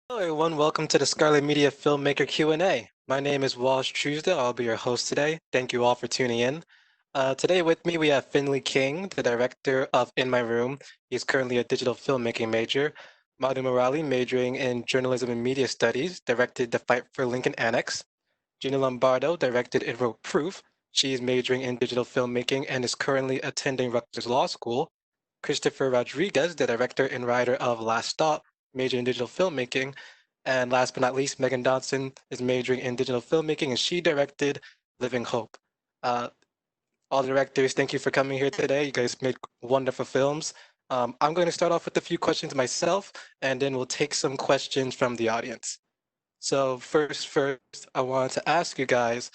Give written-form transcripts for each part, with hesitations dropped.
Hello everyone, welcome to the Scarlet Media Filmmaker Q&A. My name is Walsh Truesdale, I'll be your host today. Thank you all for tuning in. Today with me we have Finley King, the director of In My Room. He's currently a digital filmmaking major. Madhu Murali, majoring in journalism and media studies, directed The Fight for Lincoln Annex. Gina Lombardo directed and wrote Proof. She is majoring in digital filmmaking and is currently attending Rutgers Law School. Christopher Rodriguez, the director and writer of Last Stop, majoring in digital filmmaking. And last but not least, Megan Dodson is majoring in digital filmmaking and she directed Living Hope. Uh, all the directors, thank you for coming here today. You guys made wonderful films. I'm going to start off with a few questions myself, and then we'll take some questions from the audience. So first, I wanted to ask you guys,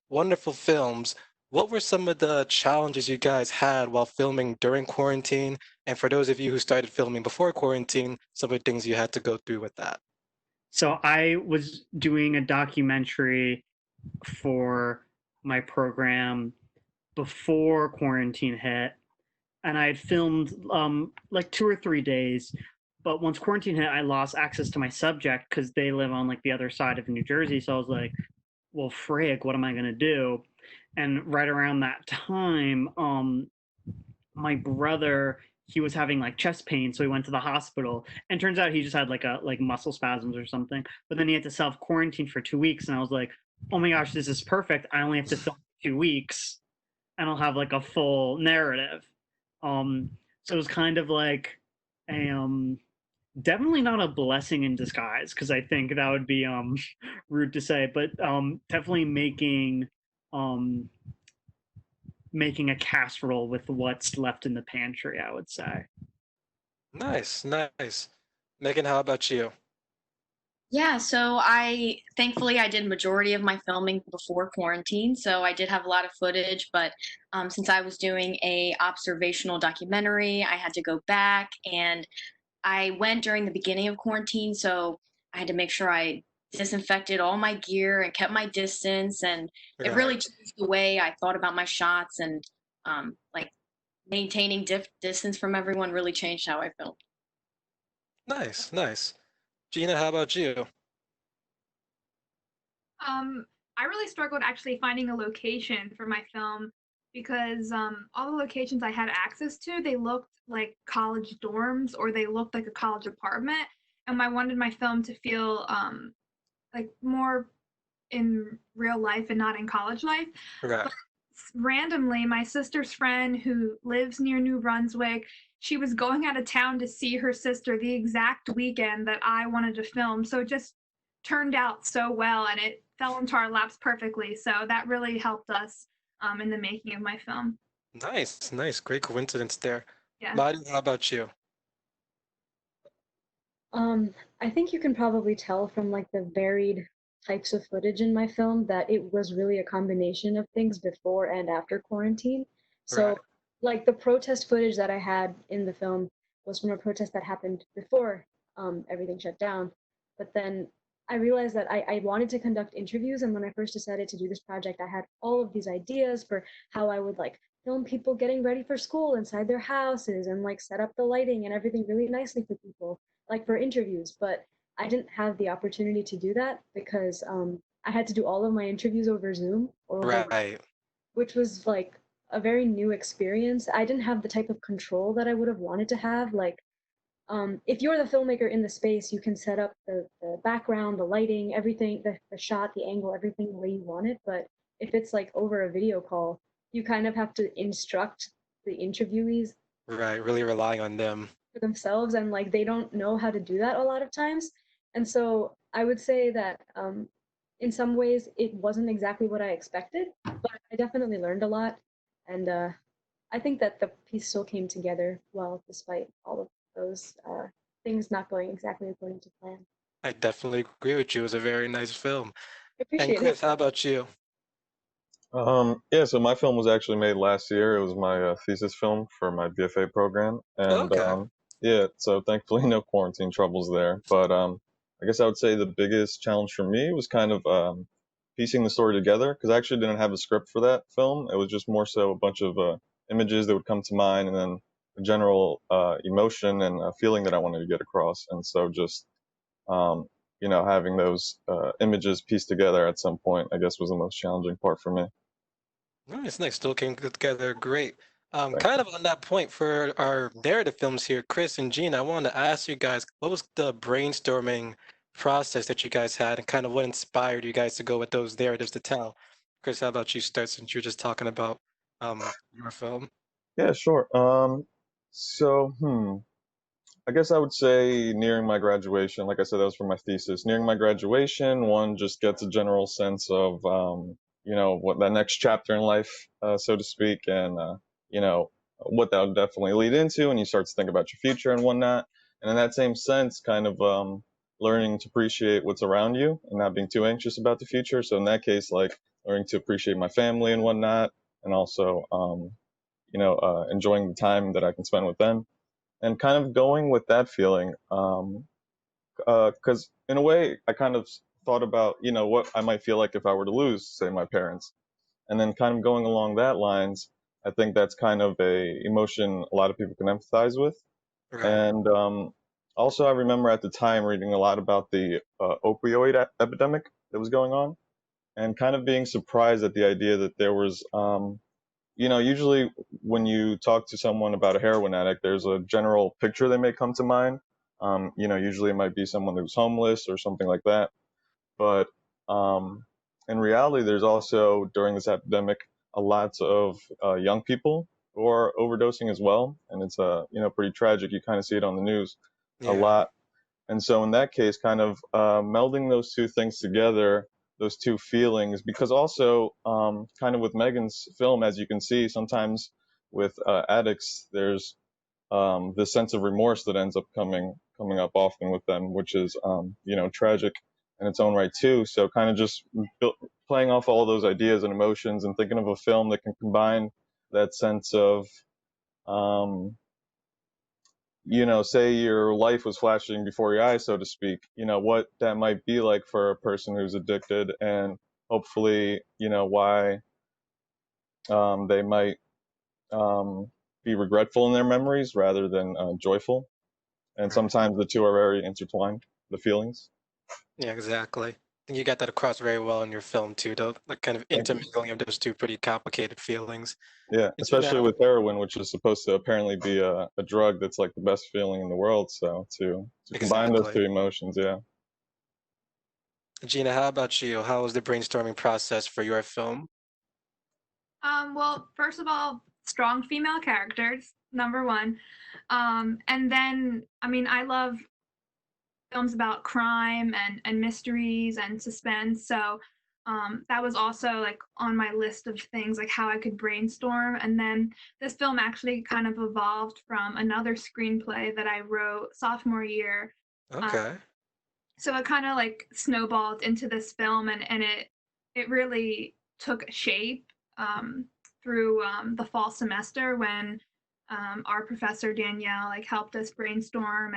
wonderful films. What were some of the challenges you guys had while filming during quarantine? And for those of you who started filming before quarantine, some of the things you had to go through with that. So I was doing a documentary for my program before quarantine hit, and I had filmed like 2 or 3 days. But once quarantine hit, I lost access to my subject because they live on like the other side of New Jersey. So I was like, "Well, frig, what am I gonna do?" And right around that time, my brother, he was having like chest pain, so he went to the hospital, and turns out he just had like muscle spasms or something. But then he had to self quarantine for 2 weeks, and I was like, oh my gosh, this is perfect. I only have to film 2 weeks and I'll have like a full narrative. um so it was kind of like a definitely not a blessing in disguise, because I think that would be rude to say, but definitely um making a casserole with what's left in the pantry, I would say. Nice, nice. Megan, how about you? Yeah, so I thankfully I did majority of my filming before quarantine, so I did have a lot of footage. But since I was doing a observational documentary, I had to go back, and I went during the beginning of quarantine, so I had to make sure I disinfected all my gear and kept my distance, and it really Right. changed the way I thought about my shots, and like maintaining distance from everyone really changed how I filmed. Nice, nice. Gina, how about you? Um, I really struggled actually finding a location for my film because all the locations I had access to, they looked like college dorms or they looked like a college apartment, and I wanted my film to feel like more in real life and not in college life. Right. But randomly, my sister's friend who lives near New Brunswick, she was going out of town to see her sister the exact weekend that I wanted to film. So it just turned out so well and it fell into our laps perfectly. So that really helped us in the making of my film. Nice, nice. Great coincidence there. Yeah. Madi, how about you? I think you can probably tell from like the varied types of footage in my film that it was really a combination of things before and after quarantine. So, Right. like the protest footage that I had in the film was from a protest that happened before everything shut down. But then I realized that I wanted to conduct interviews, and when I first decided to do this project, I had all of these ideas for how I would like film people getting ready for school inside their houses and like set up the lighting and everything really nicely for people like for interviews, but I didn't have the opportunity to do that because I had to do all of my interviews over Zoom or over, Right. which was like a very new experience. I didn't have the type of control that I would have wanted to have. Like, if you're the filmmaker in the space, you can set up the background, the lighting, everything, the shot, the angle, everything the way you want it. But if it's like over a video call, you kind of have to instruct the interviewees Right. Really relying on them. for themselves, and like they don't know how to do that a lot of times. And so I would say that in some ways it wasn't exactly what I expected, but I definitely learned a lot. And I think that the piece still came together well despite all of those things not going exactly according to plan. I definitely agree with you. It was a very nice film. I And appreciate it. Chris, how about you? Yeah, so my film was actually made last year. It was my thesis film for my BFA program, and Okay. yeah, so thankfully no quarantine troubles there. But I guess I would say the biggest challenge for me was kind of piecing the story together because I actually didn't have a script for that film. It was just more so a bunch of images that would come to mind, and then a general emotion and feeling that I wanted to get across. And so just having those images pieced together at some point, I guess, was the most challenging part for me. Nice, nice. Still came together great. Thank Kind you. of on that point for our narrative films here, Chris and Gina, I wanted to ask you guys, what was the brainstorming process that you guys had, and kind of what inspired you guys to go with those narratives to tell? Chris, how about you start since you're just talking about your film? Yeah, sure. So, I guess I would say nearing my graduation, like I said, that was for my thesis. Nearing my graduation, one just gets a general sense of, what that next chapter in life, so to speak, and, what that would definitely lead into. And you start to think about your future and whatnot. And in that same sense, kind of learning to appreciate what's around you and not being too anxious about the future. So in that case, like learning to appreciate my family and whatnot, and also, enjoying the time that I can spend with them and kind of going with that feeling because in a way I kind of thought about what I might feel like if I were to lose, say, my parents, and then kind of going along that lines. I think that's kind of a emotion a lot of people can empathize with. Right. And also I remember at the time reading a lot about the opioid epidemic that was going on, and kind of being surprised at the idea that there was usually when you talk to someone about a heroin addict, there's a general picture that may come to mind. Usually it might be someone who's homeless or something like that. But in reality, there's also, during this epidemic, a lot of young people who are overdosing as well. And it's, pretty tragic. You kind of see it on the news a Yeah. lot. And so in that case, kind of melding those two things together, those two feelings, because also kind of with Megan's film, as you can see, sometimes with addicts, there's this sense of remorse that ends up coming up often with them, which is tragic in its own right too. So kind of just playing off all those ideas and emotions and thinking of a film that can combine that sense of um, say your life was flashing before your eyes, so to speak, what that might be like for a person who's addicted, and hopefully, why they might be regretful in their memories rather than joyful. And Right. sometimes the two are very intertwined, the feelings. Yeah, exactly. I think you got that across very well in your film too, though, like kind of Thank you. intermingling of those two pretty complicated feelings. Yeah, And Gina, especially with heroin, which is supposed to apparently be a drug that's like the best feeling in the world. So to combine those exactly. two emotions, yeah. Gina, how about you? How was the brainstorming process for your film? Well, first of all, strong female characters, number one. And then, I mean, I love films about crime and mysteries and suspense. So that was also like on my list of things, like how I could brainstorm. And then this film actually kind of evolved from another screenplay that I wrote sophomore year. Uh, Okay. so it kind of like snowballed into this film, and it really took shape through the fall semester when our professor Danielle like helped us brainstorm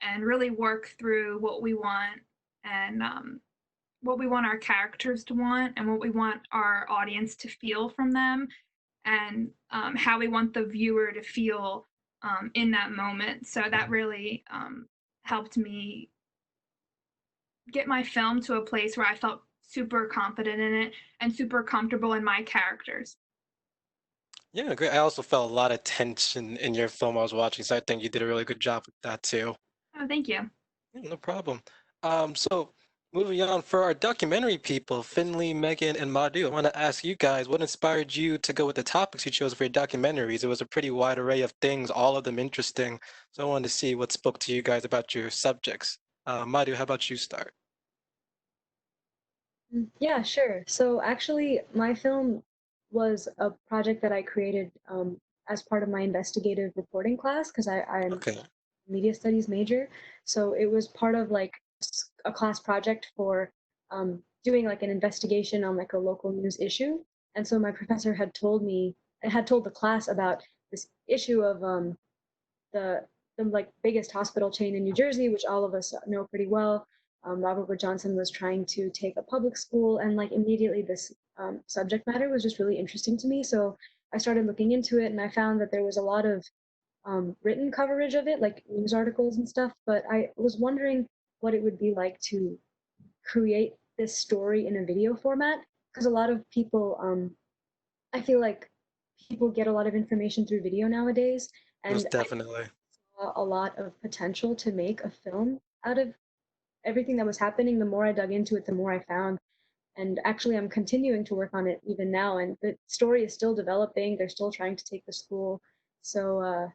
and really work through what we want and what we want our characters to want and what we want our audience to feel from them and how we want the viewer to feel in that moment. So that really helped me get my film to a place where I felt super confident in it and super comfortable in my characters. Yeah, great. I also felt a lot of tension in your film I was watching, so I think you did a really good job with that too. Oh, thank you. Yeah, no problem. So moving on for our documentary people, Finley, Megan, and Madhu, I want to ask you guys what inspired you to go with the topics you chose for your documentaries. It was a pretty wide array of things, all of them interesting. So I wanted to see what spoke to you guys about your subjects. Madhu, how about you start? Yeah, sure. So actually, my film was a project that I created as part of my investigative reporting class because I'm Okay. a media studies major. So it was part of like a class project for doing like an investigation on like a local news issue. And so my professor had told me, had told the class about this issue of the like biggest hospital chain in New Jersey, which all of us know pretty well. Robert Wood Johnson was trying to take a public school, and like immediately this subject matter was just really interesting to me. So I started looking into it, and I found that there was a lot of written coverage of it, like news articles and stuff. But I was wondering what it would be like to create this story in a video format, because a lot of people, I feel like people get a lot of information through video nowadays, and Most definitely. saw a lot of potential to make a film out of everything that was happening. The more I dug into it, the more I found. And actually, I'm continuing to work on it even now. And the story is still developing. They're still trying to take the school. So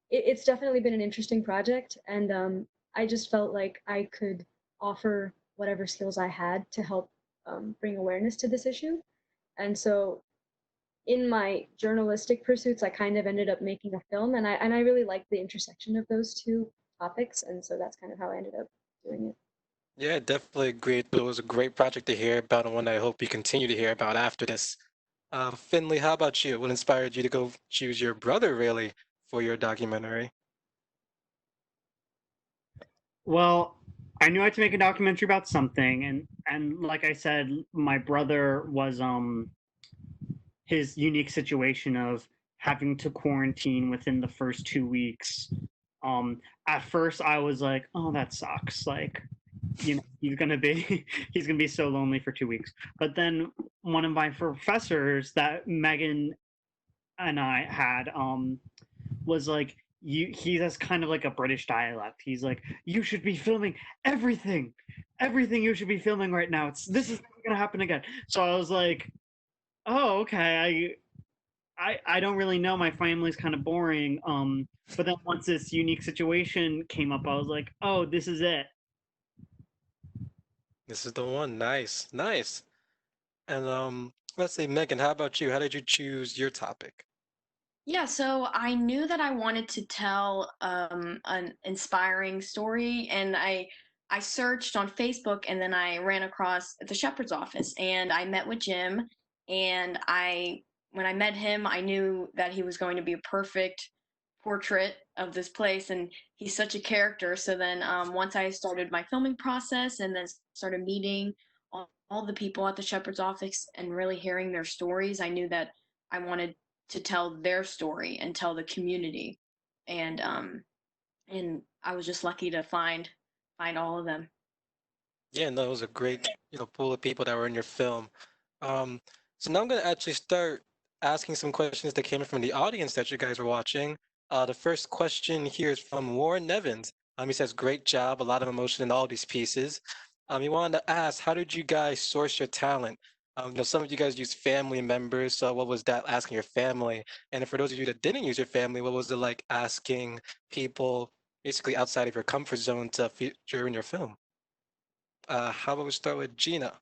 it's definitely been an interesting project. And I just felt like I could offer whatever skills I had to help bring awareness to this issue. And so in my journalistic pursuits, I kind of ended up making a film, and I really liked the intersection of those two topics, and so that's kind of how I ended up doing it. Yeah, I definitely agreed. It was a great project to hear about and one I hope you continue to hear about after this. Finley, how about you? What inspired you to go choose your brother, really, for your documentary? Well, I knew I had to make a documentary about something, and like I said, my brother was his unique situation of having to quarantine within the first 2 weeks. At first I was like, oh, that sucks. Like, he's gonna be he's gonna be so lonely for 2 weeks. But then one of my professors that Megan and I had was like, he has kind of like a British dialect. He's like, you should be filming everything, everything you should be filming right now. This is never gonna happen again. So I was like, oh, okay. I don't really know. My family's kind of boring. But then once this unique situation came up, I was like, oh, this is it. This is the one. Nice, nice. And let's say, Megan, how about you? How did you choose your topic? Yeah, so I knew that I wanted to tell an inspiring story, and I searched on Facebook, and then I ran across the Shepherd's office, and I met with Jim, and I when I met him, I knew that he was going to be a perfect portrait of this place, and he's such a character. So then once I started my filming process, and then started meeting all the people at the Shepherd's office and really hearing their stories, I knew that I wanted to tell their story and tell the community, and I was just lucky to find all of them. Yeah, no, it was a great, pool of people that were in your film. Um, so now I'm gonna actually start asking some questions that came in from the audience that you guys were watching. The first question here is from Warren Nevins. He says, "Great job, a lot of emotion in all these pieces." He wanted to ask, how did you guys source your talent? Some of you guys use family members, so what was that asking your family? And for those of you that didn't use your family, what was it like asking people basically outside of your comfort zone to feature in your film? How about we start with Gina?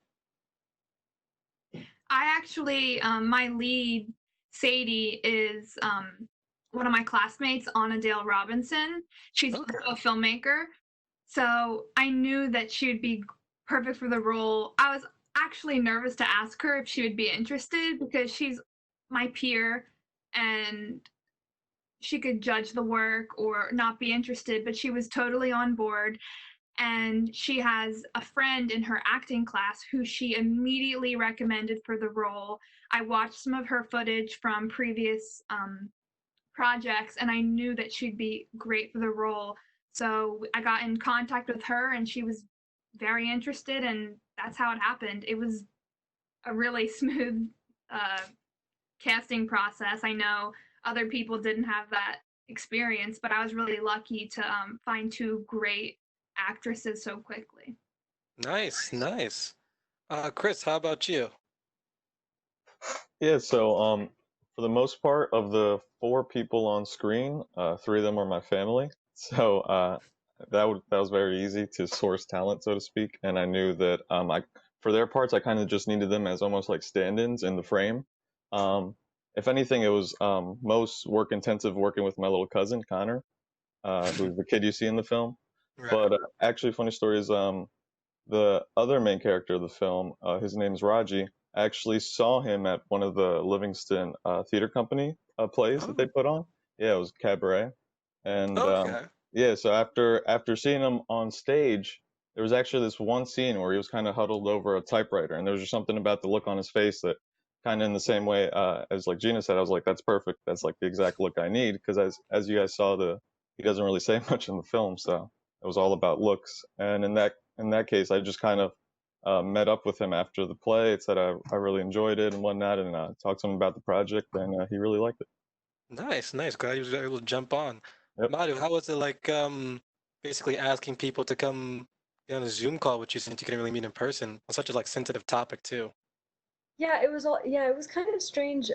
I actually, my lead, Sadie, is one of my classmates, Anna Dale Robinson. She's Okay. also a filmmaker. So I knew that she would be perfect for the role. I was actually nervous to ask her if she would be interested because she's my peer and she could judge the work or not be interested, but she was totally on board. And she has a friend in her acting class who she immediately recommended for the role. I watched some of her footage from previous projects, and I knew that she'd be great for the role. So I got in contact with her, and she was very interested, and that's how it happened. It was a really smooth uh, casting process. I know other people didn't have that experience, but I was really lucky to find two great actresses so quickly. Nice, nice. Chris, how about you? Yeah, so for the most part, of the four people on screen, three of them are my family. So that was very easy to source talent, so to speak. And I knew that I for their parts, I kind of just needed them as almost like stand-ins in the frame. Um, if anything, it was most work intensive working with my little cousin Connor, who's the kid you see in the film. Right. But actually, funny story is the other main character of the film, his name is Raji. I actually saw him at one of the Livingston Theater Company plays that they Oh, put on. Yeah, it was Cabaret, and okay. yeah. So after seeing him on stage, there was actually this one scene where he was kind of huddled over a typewriter, and there was just something about the look on his face that, kind of in the same way as like Gina said, I was like, that's perfect. That's like the exact look I need because as you guys saw, the he doesn't really say much in the film, so it was all about looks. And in that case, I just kind of met up with him after the play. Said I really enjoyed it and whatnot, and talked to him about the project, and he really liked it. Nice, nice. Glad you was able to jump on. Yep. Madhu, how was it like basically asking people to come on a Zoom call with you since you couldn't really meet in person on such a like sensitive topic too? Yeah, it was kind of strange.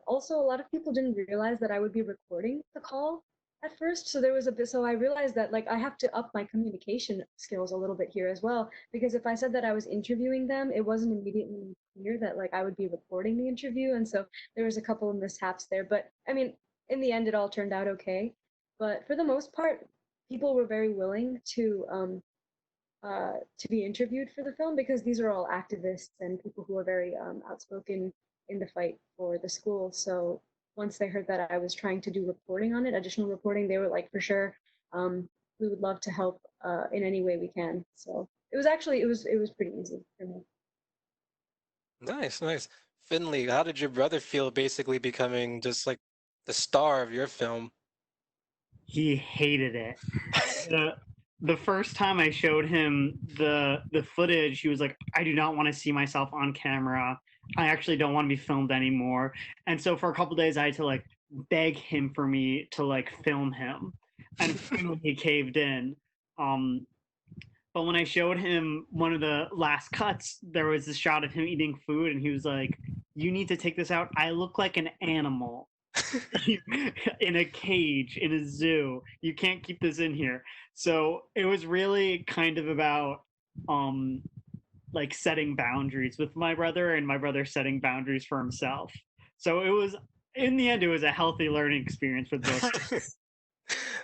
Also, a lot of people didn't realize that I would be recording the call at first, so there was a bit. So I realized that like I have to up my communication skills a little bit here as well, because if I said that I was interviewing them, it wasn't immediately clear that like I would be recording the interview, and so there was a couple of mishaps there. But I mean, in the end, it all turned out okay. But for the most part, people were very willing to be interviewed for the film because these are all activists and people who are very outspoken in the fight for the school. So once they heard that I was trying to do reporting on it, additional reporting, they were like, for sure, we would love to help in any way we can. So it was actually it was pretty easy for me. Nice, nice. Finley, how did your brother feel basically becoming just like the star of your film? He hated it. The first time I showed him the footage, he was like, "I do not want to see myself on camera. I actually don't want to be filmed anymore." And so for a couple days, I had to like beg him for me to like film him, and finally he caved in. But when I showed him one of the last cuts, there was this shot of him eating food, and he was like, "You need to take this out. I look like an animal." In a cage in a zoo. You can't keep this in here. So it was really kind of about like setting boundaries with my brother and my brother setting boundaries for himself. So it was in the end it was a healthy learning experience with both.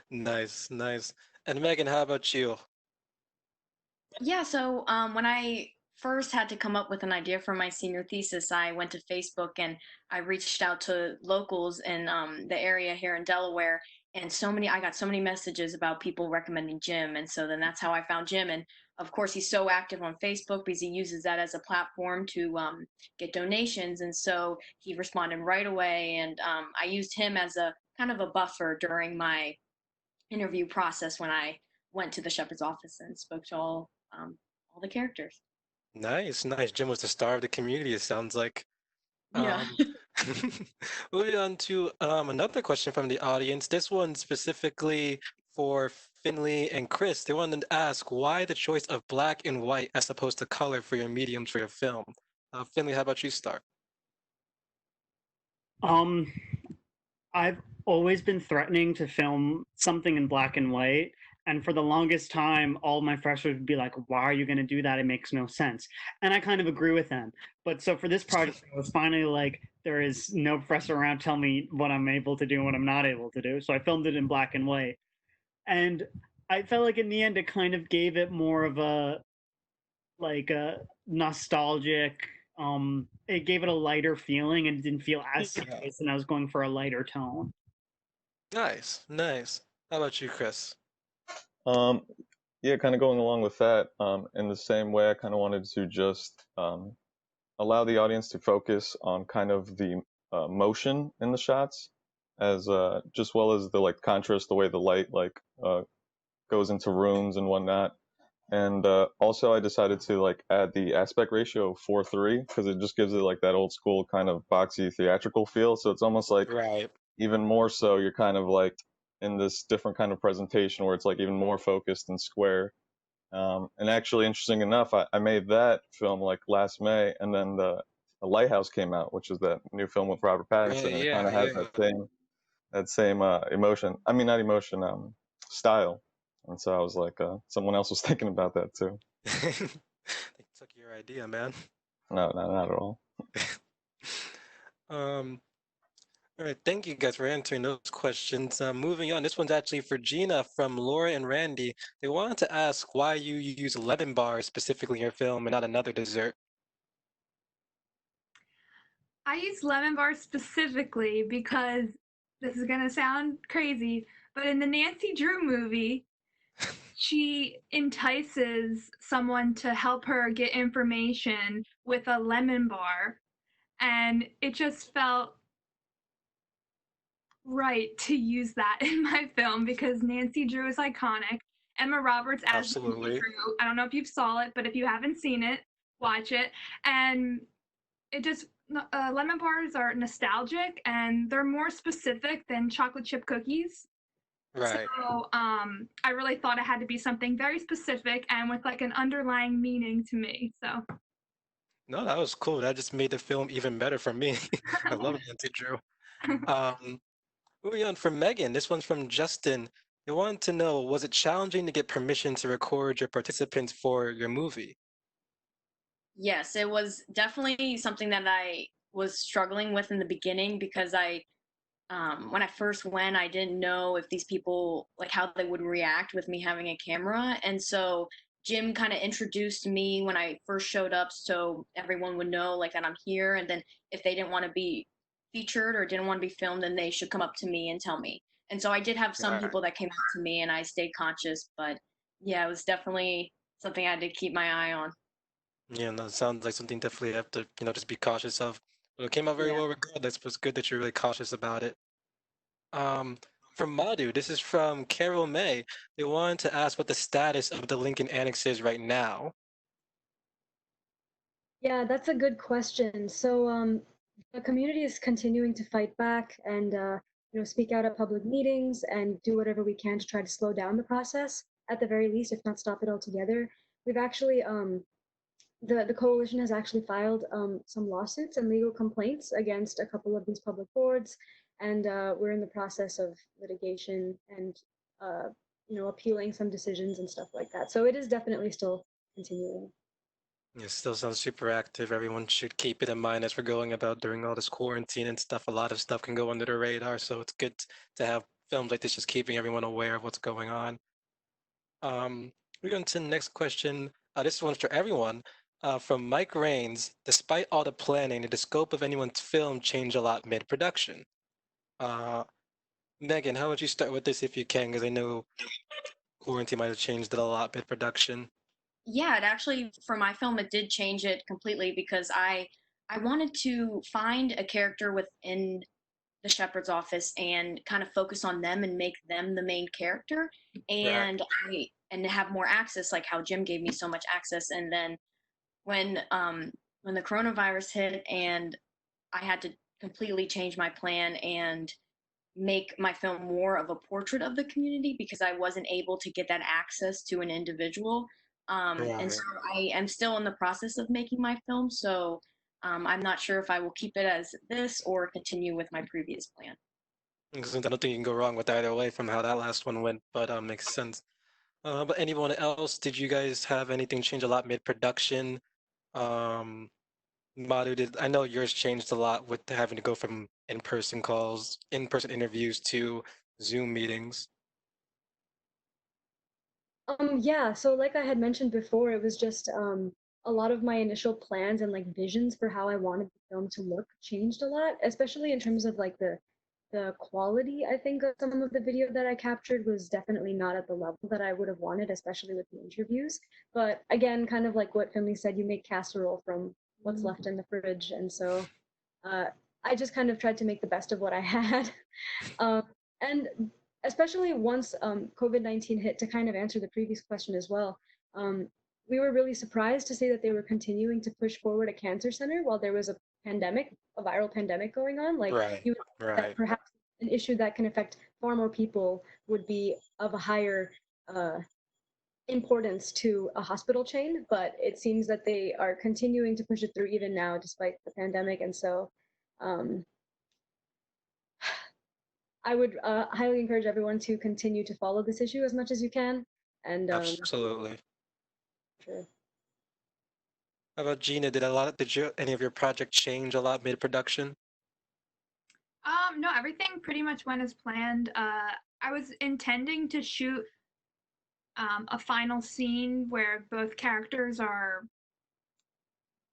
Nice, nice. And Megan, how about you? Yeah, so when I first had to come up with an idea for my senior thesis, I went to Facebook and I reached out to locals in the area here in Delaware. And I got so many messages about people recommending Jim. And so then that's how I found Jim. And of course, he's so active on Facebook because he uses that as a platform to get donations. And so he responded right away. And I used him as a kind of a buffer during my interview process when I went to the shepherd's office and spoke to all the characters. Nice, nice. Jim was the star of the community, it sounds like. Yeah. Um, moving on to another question from the audience. This one specifically for Finley and Chris. They wanted to ask why the choice of black and white as opposed to color for your mediums for your film. Finley, how about you start? Um I've always been threatening to film something in black and white. And for the longest time, all my freshers would be like, "Why are you going to do that? It makes no sense." And I kind of agree with them. But so for this project, I was finally like, there is no professor around telling me what I'm able to do and what I'm not able to do. So I filmed it in black and white. And I felt like in the end, it kind of gave it more of a like a nostalgic. It gave it a lighter feeling and it didn't feel as serious. And I was going for a lighter tone. Nice, nice. How about you, Chris? Um, yeah, kind of going along with that. In the same way, I kind of wanted to just allow the audience to focus on kind of the motion in the shots, as just well as the like contrast, the way the light like goes into rooms and whatnot. And also, I decided to like add the aspect ratio of 4:3 because it just gives it like that old school kind of boxy theatrical feel. So it's almost like Right. even more so you're kind of like in this different kind of presentation where it's like even more focused and square. And actually, interesting enough, I made that film like last May, and then the Lighthouse came out, which is that new film with Robert Pattinson, and it kind Yeah, of has yeah. that same emotion. I mean, not emotion, style. And so I was like, someone else was thinking about that too. They took your idea, man. No, not at all. Um, all right, thank you guys for answering those questions. Moving on, this one's actually for Gina from Laura and Randy. They wanted to ask why you use lemon bars specifically in your film and not another dessert. I use lemon bars specifically because this is going to sound crazy, but in the Nancy Drew movie, she entices someone to help her get information with a lemon bar. And it just felt right to use that in my film because Nancy Drew is iconic Emma Roberts as Absolutely. Drew. I don't know if you saw it, but if you haven't seen it, watch it. And it just lemon bars are nostalgic and they're more specific than chocolate chip cookies. Right. So I really thought it had to be something very specific and with like an underlying meaning to me. So No, that was cool. That just made the film even better for me. I love Nancy Drew. Um, Moving on from Megan, this one's from Justin. They wanted to know, was it challenging to get permission to record your participants for your movie? Yes, it was definitely something that I was struggling with in the beginning because when I first went, I didn't know if these people, like how they would react with me having a camera. And so Jim kind of introduced me when I first showed up so everyone would know like that I'm here. And then if they didn't want to be featured or didn't want to be filmed, then they should come up to me and tell me. And so I did have some Right. people that came up to me and I stayed conscious, but yeah, it was definitely something I had to keep my eye on. Yeah, no, it sounds like something definitely you have to, just be cautious of. But it came out very Yeah. well regardless. It was good that you're really cautious about it. Um, from Madhu, this is from Carol May. They wanted to ask what the status of the Lincoln Annex is right now. Yeah, that's a good question. So, the community is continuing to fight back and speak out at public meetings and do whatever we can to try to slow down the process at the very least, if not stop it altogether. We've actually the coalition has actually filed some lawsuits and legal complaints against a couple of these public boards, and we're in the process of litigation and appealing some decisions and stuff like that. So it is definitely still continuing. It still sounds super active. Everyone should keep it in mind as we're going about during all this quarantine and stuff. A lot of stuff can go under the radar, so it's good to have films like this just keeping everyone aware of what's going on. We're going to the next question. This one's for everyone. From Mike Rains, despite all the planning, did the scope of anyone's film change a lot mid-production? Uh, Megan, how would you start with this if you can? Because I know quarantine might have changed it a lot mid-production. Yeah, it actually for my film it did change it completely because I wanted to find a character within the shepherd's office and kind of focus on them and make them the main character Right. and have more access like how Jim gave me so much access. And then when the coronavirus hit and I had to completely change my plan and make my film more of a portrait of the community because I wasn't able to get that access to an individual. And Right. so I am still in the process of making my film. So I'm not sure if I will keep it as this or continue with my previous plan. Because I don't think you can go wrong with either way from how that last one went, but makes sense. But anyone else, did you guys have anything change a lot mid-production? Um, Madhu, I know yours changed a lot with having to go from in-person calls, in-person interviews to Zoom meetings. Yeah, so like I had mentioned before, it was just a lot of my initial plans and like visions for how I wanted the film to look changed a lot, especially in terms of like the quality, I think, of some of the video that I captured was definitely not at the level that I would have wanted, especially with the interviews. But again, kind of like what Finley said, you make casserole from what's left in the fridge, and so uh, I just kind of tried to make the best of what I had. Um, and especially once COVID-19 hit, to kind of answer the previous question as well, um, we were really surprised to see that they were continuing to push forward a cancer center while there was a pandemic, a viral pandemic going on. Like Right, you would think that right. perhaps an issue that can affect far more people would be of a higher uh, importance to a hospital chain, but it seems that they are continuing to push it through even now, despite the pandemic. And so, um, I would highly encourage everyone to continue to follow this issue as much as you can. And Absolutely. sure. How about Gina? Did any of your projects change a lot mid-production? No, everything pretty much went as planned. I was intending to shoot a final scene where both characters are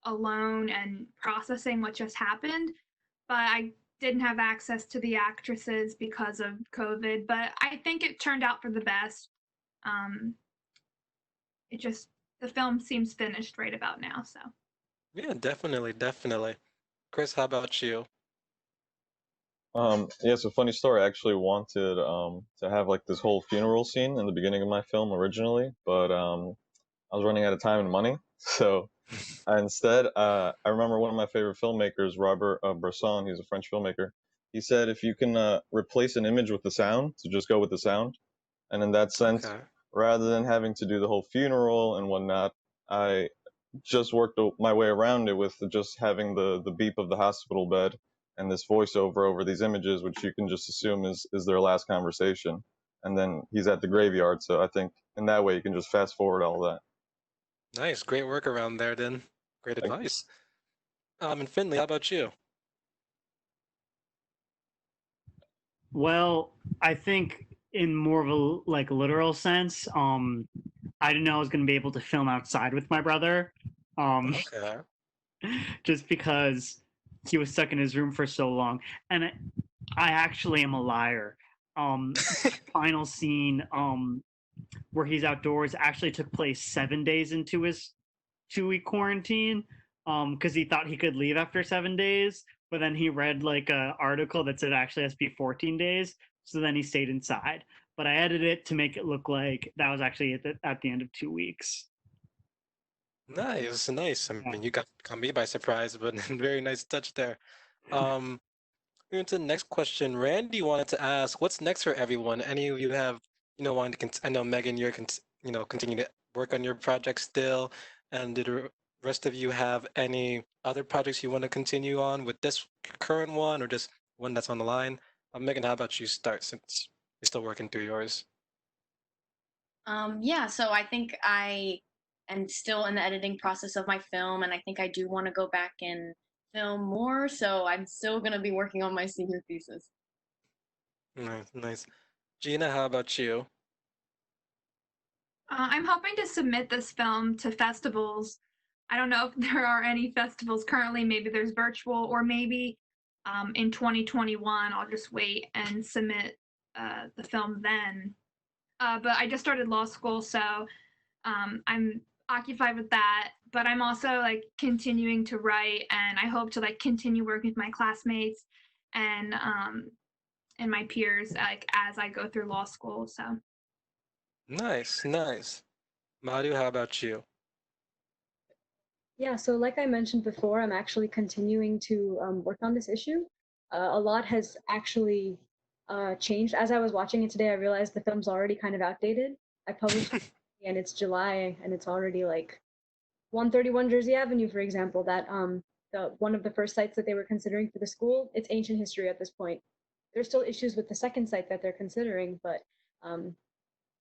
alone and processing what just happened, but I didn't have access to the actresses because of COVID. But I think it turned out for the best. Um, it just the film seems finished right about now. So Yeah, definitely, definitely. Chris, how about you? Yeah, so funny story. I actually wanted to have like this whole funeral scene in the beginning of my film originally, but I was running out of time and money. So instead, I remember one of my favorite filmmakers, Robert Bresson, he's a French filmmaker. He said if you can replace an image with the sound, so just go with the sound. And in that sense, Okay. rather than having to do the whole funeral and whatnot, I just worked my way around it with just having the beep of the hospital bed and this voiceover over these images, which you can just assume is their last conversation. And then he's at the graveyard, so I think in that way you can just fast forward all that. Nice. Great work around there, then. Great Like, advice. And Finley, how about you? Well, I think in more of a like literal sense, I didn't know I was going to be able to film outside with my brother, Okay. just because he was stuck in his room for so long, and I actually am a liar. Final scene, where he's outdoors actually took place 7 days into his 2 week quarantine, because he thought he could leave after 7 days, but then he read like a article that said it actually has to be 14 days, so then he stayed inside. But I edited it to make it look like that was actually at the end of 2 weeks. Nice, nice. I Yeah. mean, you got me by surprise, but very nice touch there. Um, Moving to the next question. Randy wanted to ask, what's next for everyone? Any of you have, wanting to, I know Megan, you're, continue to work on your project still, and did the rest of you have any other projects you want to continue on with this current one or just one that's on the line? Megan, how about you start since you're still working through yours? Yeah, so I think I am still in the editing process of my film, and I think I do want to go back and film more. So I'm still going to be working on my senior thesis. Nice, nice. Gina, how about you? I'm hoping to submit this film to festivals. I don't know if there are any festivals currently. Maybe there's virtual, or maybe in 2021 I'll just wait and submit the film then. But I just started law school, so I'm occupied with that. But I'm also like continuing to write, and I hope to like continue working with my classmates and my peers like as I go through law school. So Nice, nice. Madhu, how about you? Yeah, so like I mentioned before, I'm actually continuing to work on this issue. A lot has actually changed. As I was watching it today, I realized the film's already kind of outdated. I published it and it's July, and it's already like 131 Jersey Avenue, for example, that the one of the first sites that they were considering for the school, it's ancient history at this point. There's still issues with the second site that they're considering, but um,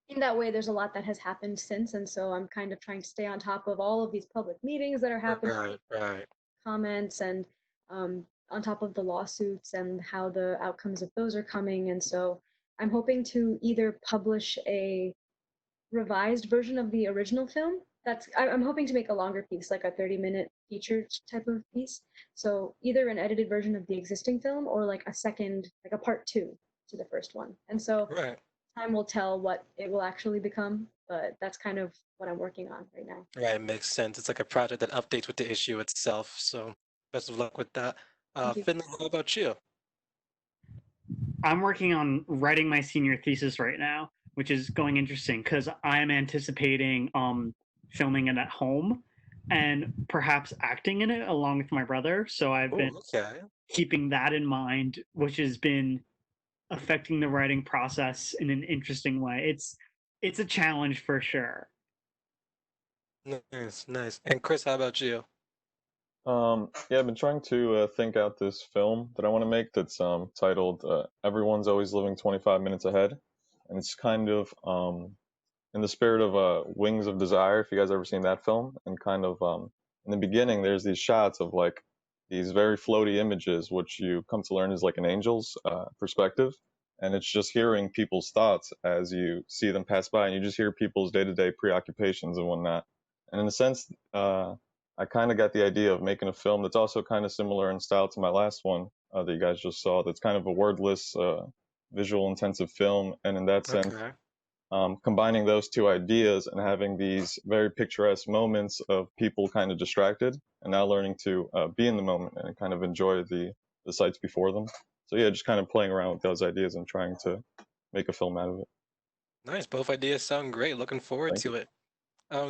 in that way, there's a lot that has happened since, and so I'm kind of trying to stay on top of all of these public meetings that are happening, Right, right. comments, and on top of the lawsuits and how the outcomes of those are coming. And so I'm hoping to either publish a revised version of the original film. I'm hoping to make a longer piece, like a 30-minute feature type of piece. So either an edited version of the existing film or like a second, like a part two to the first one. And so Right. time will tell what it will actually become, but that's kind of what I'm working on right now. Right, makes sense. It's like a project that updates with the issue itself. So best of luck with that. Thank you. Finley, how about you? I'm working on writing my senior thesis right now, which is going interesting because I'm anticipating filming it at home and perhaps acting in it along with my brother. So I've been Okay. keeping that in mind, which has been affecting the writing process in an interesting way. It's a challenge for sure. Nice, nice. And Chris, how about you? Yeah, I've been trying to think out this film that I want to make that's titled "Everyone's Always Living 25 Minutes Ahead," and it's kind of in the spirit of Wings of Desire. If you guys ever seen that film, and kind of in the beginning, there's these shots of like these very floaty images, which you come to learn is like an angel's perspective, and it's just hearing people's thoughts as you see them pass by, and you just hear people's day-to-day preoccupations and whatnot. And in a sense, I kind of got the idea of making a film that's also kind of similar in style to my last one that you guys just saw. That's kind of a wordless, visual intensive film, and in that sense, Okay. combining those two ideas and having these very picturesque moments of people kind of distracted and now learning to be in the moment and kind of enjoy the sights before them. So yeah, just kind of playing around with those ideas and trying to make a film out of it. Nice. Both ideas sound great. Looking forward Thank to it.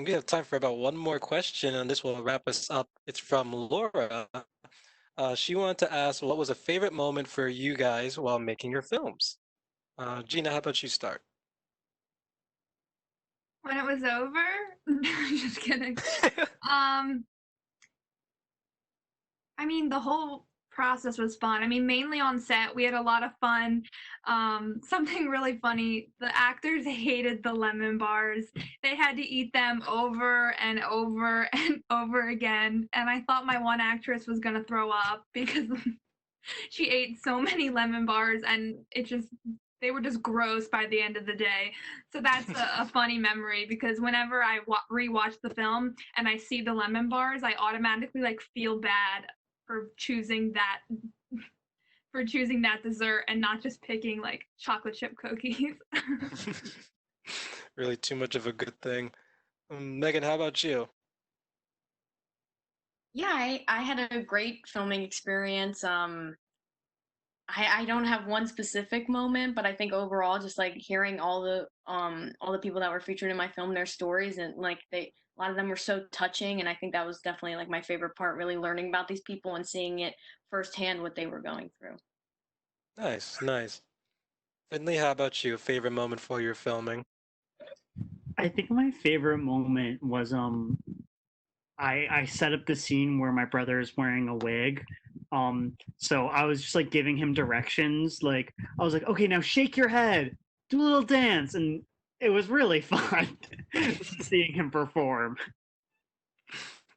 We have time for about one more question, and this will wrap us up. It's from Laura. She wanted to ask, what was a favorite moment for you guys while making your films? Gina, how about you start? When it was over? Just kidding. I mean, the whole process was fun. I mean, mainly on set, we had a lot of fun. Something really funny, the actors hated the lemon bars. They had to eat them over and over and over again. And I thought my one actress was going to throw up because she ate so many lemon bars and they were just gross by the end of the day. So that's a funny memory because whenever I rewatch the film and I see the lemon bars, I automatically like feel bad for choosing that dessert and not just picking like chocolate chip cookies. Really too much of a good thing. Megan, how about you? Yeah, I had a great filming experience. I don't have one specific moment, but I think overall, just like hearing all the people that were featured in my film, their stories, and like a lot of them were so touching, and I think that was definitely like my favorite part, really learning about these people and seeing it firsthand what they were going through. Nice, nice. Finley, how about you? Favorite moment for your filming? I think my favorite moment was I set up the scene where my brother is wearing a wig. So I was just like giving him directions. Like I was like, okay, now shake your head, do a little dance, and it was really fun seeing him perform.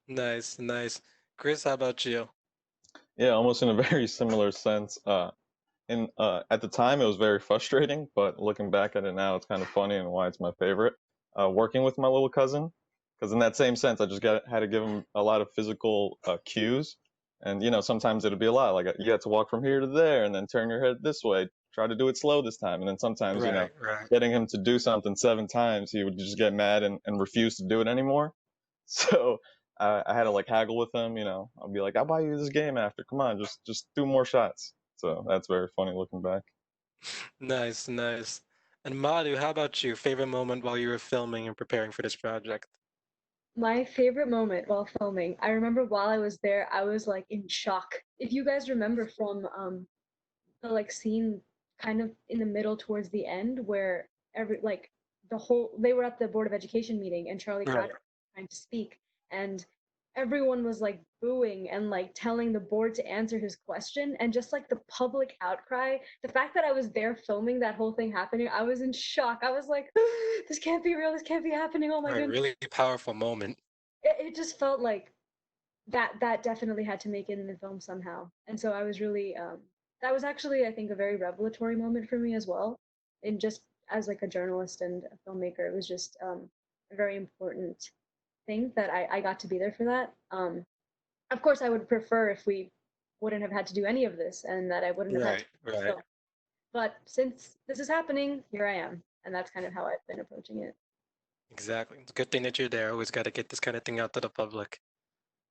Nice, nice. Chris, how about you? Yeah, almost in a very similar sense. And at the time, it was very frustrating, but looking back at it now, it's kind of funny and why it's my favorite. Working with my little cousin, because in that same sense, I just had to give him a lot of physical cues, and sometimes it'd be a lot. Like you had to walk from here to there, and then turn your head this way. Try to do it slow this time, and then sometimes, Right, right. getting him to do something 7 times, he would just get mad and refuse to do it anymore. So I had to like haggle with him. I'll be like, "I'll buy you this game after. Come on, just do more shots." So that's very funny looking back. Nice, nice. And Madhu, how about you? Favorite moment while you were filming and preparing for this project? My favorite moment while filming, I remember while I was there, I was like in shock. If you guys remember from the like scene kind of in the middle towards the end where they were at the Board of Education meeting and Charlie Right. Crouch was trying to speak and everyone was like booing and like telling the board to answer his question and just like the public outcry, the fact that I was there filming that whole thing happening, I was in shock. I was like, this can't be real, this can't be happening, oh my Right, goodness. really powerful moment. It just felt like that definitely had to make it in the film somehow. And so I was really that was actually I think a very revelatory moment for me as well. And just as like a journalist and a filmmaker, it was just a very important thing that I got to be there for that. Of course, I would prefer if we wouldn't have had to do any of this and that I wouldn't have had Right, to right. film. But since this is happening, here I am, and that's kind of how I've been approaching it. Exactly. It's a good thing that you're there. Always got to get this kind of thing out to the public.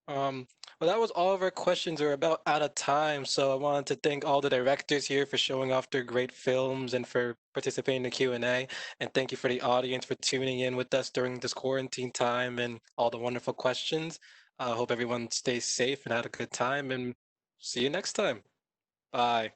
Um, well, that was all of our questions. We're about out of time, so I wanted to thank all the directors here for showing off their great films and for participating in the Q&A. And thank you for the audience for tuning in with us during this quarantine time and all the wonderful questions. I hope everyone stays safe and had a good time, and see you next time. Bye.